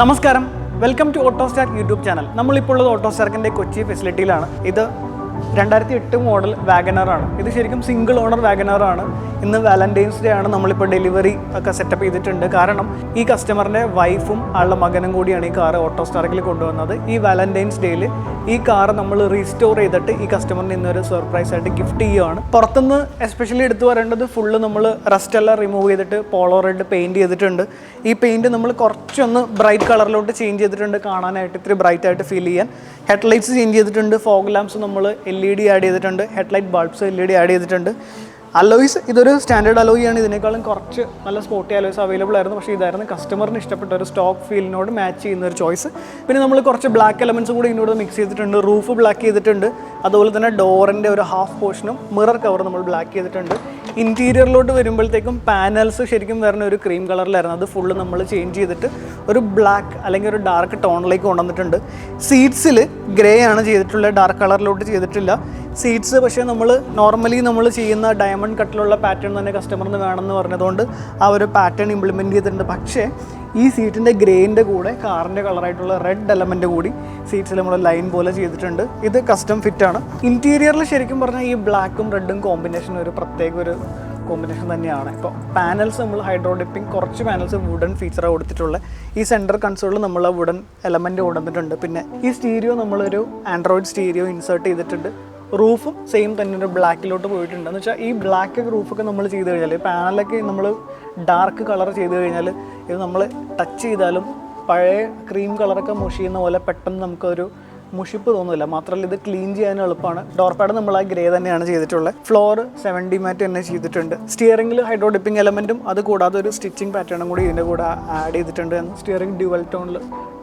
നമസ്കാരം, welcome to ഓട്ടോസ്റ്റാർക്ക് YouTube channel. നമ്മളിപ്പോൾ ഉള്ളത് ഓട്ടോസ്റ്റാർക്കിൻ്റെ കൊച്ചി ഫെസിലിറ്റിയിലാണ്. ഇത് 2008 മോഡൽ വാഗനറാണ്. ഇത് ശരിക്കും സിംഗിൾ ഓണർ വാഗനറാണ്. ഇന്ന് വാലന്റൈൻസ് ഡേ ആണ്. നമ്മളിപ്പോൾ ഡെലിവറി ഒക്കെ സെറ്റപ്പ് ചെയ്തിട്ടുണ്ട്. കാരണം ഈ കസ്റ്റമറിൻ്റെ വൈഫും ആളുടെ മകനും കൂടിയാണ് ഈ കാറ് ഓട്ടോസ്റ്റാർക്കിൽ കൊണ്ടുവന്നത്. ഈ വാലന്റൈൻസ് ഡേയിൽ ഈ കാറ് നമ്മൾ റീസ്റ്റോർ ചെയ്തിട്ട് ഈ കസ്റ്റമറിന് ഇന്നൊരു സർപ്രൈസ് ആയിട്ട് ഗിഫ്റ്റ് ചെയ്യുകയാണ്. പുറത്തുനിന്ന് എസ്പെഷ്യലി എടുത്തു പറയേണ്ടത് ഫുള്ള് നമ്മൾ റസ്റ്റ് എല്ലാം റിമൂവ് ചെയ്തിട്ട് പോളോ റെഡ് പെയിൻറ്റ് ചെയ്തിട്ടുണ്ട്. ഈ പെയിൻറ്റ് നമ്മൾ കുറച്ചൊന്ന് ബ്രൈറ്റ് കളറിലോട്ട് ചേഞ്ച് ചെയ്തിട്ടുണ്ട്, കാണാനായിട്ട് ഇത്തിരി ബ്രൈറ്റ് ആയിട്ട് ഫീൽ ചെയ്യാൻ. ഹെഡ്ലൈറ്റ്സ് ചേഞ്ച് ചെയ്തിട്ടുണ്ട്. ഫോഗ് ലാംപ്സ് നമ്മൾ LED ആഡ് ചെയ്തിട്ടുണ്ട്. ഹെഡ്ലൈറ്റ് ബൾബ്സ് LED ആഡ് ചെയ്തിട്ടുണ്ട്. അലോയ്സ് ഇതൊരു സ്റ്റാൻഡേർഡ് അലോയാണ്. ഇതിനേക്കാളും കുറച്ച് നല്ല സ്പോർട്ടി അലോയ്സ് അവൈലബിൾ ആയിരുന്നു. പക്ഷേ ഇതായിരുന്നു കസ്റ്റമറിന് ഇഷ്ടപ്പെട്ട ഒരു സ്റ്റോക്ക് ഫീലിനോട് മാച്ച് ചെയ്യുന്ന ഒരു ചോയ്സ്. പിന്നെ നമ്മൾ കുറച്ച് ബ്ലാക്ക് എലമെൻറ്റ്സ് കൂടി ഇതിനോട് മിക്സ് ചെയ്തിട്ടുണ്ട്. റൂഫ് ബ്ലാക്ക് ചെയ്തിട്ടുണ്ട്. അതുപോലെ തന്നെ ഡോറിൻ്റെ ഒരു ഹാഫ് പോർഷനും മിറർ കവർ നമ്മൾ ബ്ലാക്ക് ചെയ്തിട്ടുണ്ട്. ഇൻറ്റീരിയറിലോട്ട് വരുമ്പോഴത്തേക്കും പാനൽസ് ശരിക്കും വരുന്ന ഒരു ക്രീം കളറിലായിരുന്നു. അത് ഫുള്ള് നമ്മൾ ചേഞ്ച് ചെയ്തിട്ട് ഒരു ബ്ലാക്ക് അല്ലെങ്കിൽ ഒരു ഡാർക്ക് ടോണിലേക്ക് കൊണ്ടുവന്നിട്ടുണ്ട്. സീറ്റ്സിൽ ഗ്രേ ആണ് ചെയ്തിട്ടുള്ളത്, ഡാർക്ക് കളറിലോട്ട് ചെയ്തിട്ടില്ല. സീറ്റ്സ് പക്ഷേ നമ്മൾ നോർമലി നമ്മൾ ചെയ്യുന്ന ഡയമണ്ട് കട്ടിലുള്ള പാറ്റേൺ തന്നെ കസ്റ്റമറിന് വേണമെന്ന് പറഞ്ഞതുകൊണ്ട് ആ ഒരു പാറ്റേൺ ഇംപ്ലിമെൻറ്റ് ചെയ്തിട്ടുണ്ട്. പക്ഷേ ഈ സീറ്റിൻ്റെ ഗ്രേൻ്റെ കൂടെ കാറിൻ്റെ കളറായിട്ടുള്ള റെഡ് എലമെൻറ്റ് കൂടി സീറ്റ്സിൽ നമ്മൾ ലൈൻ പോലെ ചെയ്തിട്ടുണ്ട്. ഇത് കസ്റ്റം ഫിറ്റാണ്. ഇൻറ്റീരിയറിൽ ശരിക്കും പറഞ്ഞാൽ ഈ ബ്ലാക്കും റെഡും കോമ്പിനേഷൻ ഒരു പ്രത്യേക ഒരു കോമ്പിനേഷൻ തന്നെയാണ്. ഇപ്പോൾ പാനൽസ് നമ്മൾ ഹൈഡ്രോ ഡിപ്പിംഗ്, കുറച്ച് പാനൽസ് വുഡൻ ഫീച്ചറാണ് കൊടുത്തിട്ടുള്ളത്. ഈ സെൻറ്റർ കൺസോളിൽ നമ്മൾ വുഡൻ എലമെൻറ്റ് കൊണ്ടുവന്നിട്ടുണ്ട്. പിന്നെ ഈ സ്റ്റീരിയോ നമ്മളൊരു ആൻഡ്രോയിഡ് സ്റ്റീരിയോ ഇൻസേർട്ട് ചെയ്തിട്ടുണ്ട്. റൂഫും സെയിം തന്നെ ഒരു ബ്ലാക്കിലോട്ട് പോയിട്ടുണ്ട്. എന്ന് വെച്ചാൽ ഈ ബ്ലാക്ക് റൂഫൊക്കെ നമ്മൾ ചെയ്ത് കഴിഞ്ഞാൽ, പാനലൊക്കെ നമ്മൾ ഡാർക്ക് കളർ ചെയ്ത് കഴിഞ്ഞാൽ ഇത് നമ്മൾ ടച്ച് ചെയ്താലും പഴയ ക്രീം കളറൊക്കെ മുഷ് ചെയ്യുന്ന പോലെ പെട്ടെന്ന് നമുക്കൊരു മുഷിപ്പ് തോന്നില്ല. മാത്രമല്ല ഇത് ക്ലീൻ ചെയ്യാൻ എളുപ്പമാണ്. ഡോർ പാഡ് നമ്മൾ ആ ഗ്രേ തന്നെയാണ് ചെയ്തിട്ടുള്ളത്. ഫ്ലോർ 70 മാറ്റ് തന്നെ ചെയ്തിട്ടുണ്ട്. സ്റ്റിയറിംഗിൽ ഹൈഡ്രോ ഡിപ്പിംഗ് എലമെൻറ്റും അത് കൂടാതെ ഒരു സ്റ്റിച്ചിങ് പാറ്റേണും കൂടി ഇതിൻ്റെ കൂടെ ആഡ് ചെയ്തിട്ടുണ്ട്. സ്റ്റിയറിംഗ് ഡ്യുവൽ ടോണിൽ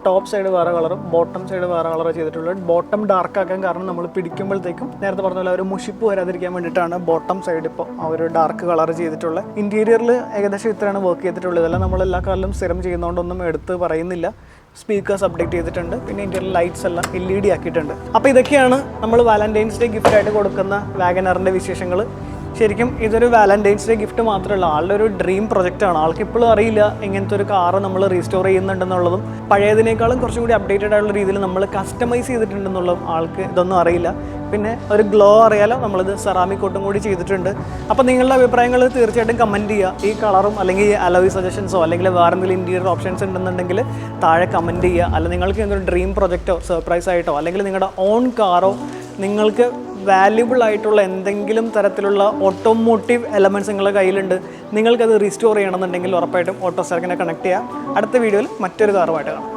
ടോപ്പ് സൈഡ് വേറെ കളറും ബോട്ടം സൈഡ് വേറെ കളർ ചെയ്തിട്ടുള്ളത്. ബോട്ടം ഡാർക്ക് ആക്കാൻ കാരണം നമ്മൾ പിടിക്കുമ്പോഴത്തേക്കും നേരത്തെ പറഞ്ഞ പോലെ ഒരു മുഷിപ്പ് വരാതിരിക്കാൻ വേണ്ടിയിട്ടാണ് ബോട്ടം സൈഡ് ഇപ്പോൾ ആ ഒരു ഡാർക്ക് കളർ ചെയ്തിട്ടുള്ളത്. ഇൻറ്റീരിയറിൽ ഏകദേശം ഇത്രയാണ് വർക്ക് ചെയ്തിട്ടുള്ളത്. ഇതെല്ലാം നമ്മൾ എല്ലാ കാലവും സ്ഥിരം ചെയ്യുന്നതുകൊണ്ടൊന്നും എടുത്ത് പറയുന്നില്ല. സ്പീക്കേഴ്സ് അപ്ഡേറ്റ് ചെയ്തിട്ടുണ്ട്. പിന്നെ ഇന്ത്യയിൽ ലൈറ്റ്സ് എല്ലാം LED ആക്കിയിട്ടുണ്ട്. അപ്പോൾ ഇതൊക്കെയാണ് നമ്മൾ വാലന്റൈൻസ് ഡേ ഗിഫ്റ്റായിട്ട് കൊടുക്കുന്ന വാഗനറിൻ്റെ വിശേഷങ്ങൾ. ശരിക്കും ഇതൊരു വാലന്റൈൻസ് ഡേ ഗിഫ്റ്റ് മാത്രമല്ല, ആളുടെ ഒരു ഡ്രീം പ്രൊജക്റ്റാണ്. ആൾക്ക് ഇപ്പോഴും അറിയില്ല ഇങ്ങനത്തെ ഒരു കാറ് നമ്മൾ റീസ്റ്റോർ ചെയ്യുന്നുണ്ടെന്നുള്ളതും പഴയതിനേക്കാളും കുറച്ചും കൂടി അപ്ഡേറ്റഡ് ആയിട്ടുള്ള രീതിയിൽ നമ്മൾ കസ്റ്റമൈസ് ചെയ്തിട്ടുണ്ടെന്നുള്ളതും ആൾക്ക് ഇതൊന്നും അറിയില്ല. പിന്നെ ഒരു ഗ്ലോ അറിയാലോ, നമ്മളിത് സെറാമിക് കോട്ടും കൂടി ചെയ്തിട്ടുണ്ട്. അപ്പോൾ നിങ്ങളുടെ അഭിപ്രായങ്ങൾ തീർച്ചയായിട്ടും കമൻറ്റ് ചെയ്യുക. ഈ കളറും അല്ലെങ്കിൽ അലോയ് സജഷൻസോ അല്ലെങ്കിൽ വേറെ എന്തെങ്കിലും ഇൻറ്റീരിയർ ഓപ്ഷൻസ് ഉണ്ടെന്നുണ്ടെങ്കിൽ താഴെ കമൻറ്റ് ചെയ്യുക. അല്ലെങ്കിൽ നിങ്ങൾക്ക് എന്തൊരു ഡ്രീം പ്രൊജക്റ്റോ സർപ്രൈസ് ആയിട്ടോ അല്ലെങ്കിൽ നിങ്ങളുടെ ഓൺ കാറോ നിങ്ങൾക്ക് വാല്യുബിൾ ആയിട്ടുള്ള എന്തെങ്കിലും തരത്തിലുള്ള ഓട്ടോമോട്ടീവ് എലമെൻറ്റ്സ് നിങ്ങളുടെ കയ്യിലുണ്ട്, നിങ്ങൾക്കത് റീസ്റ്റോർ ചെയ്യണമെന്നുണ്ടെങ്കിൽ ഉറപ്പായിട്ടും ഓട്ടോസ്റ്റാർക്കിനെ കണക്ട് ചെയ്യുക. അടുത്ത വീഡിയോയിൽ മറ്റൊരു കാറുമായിട്ട് കാണാം.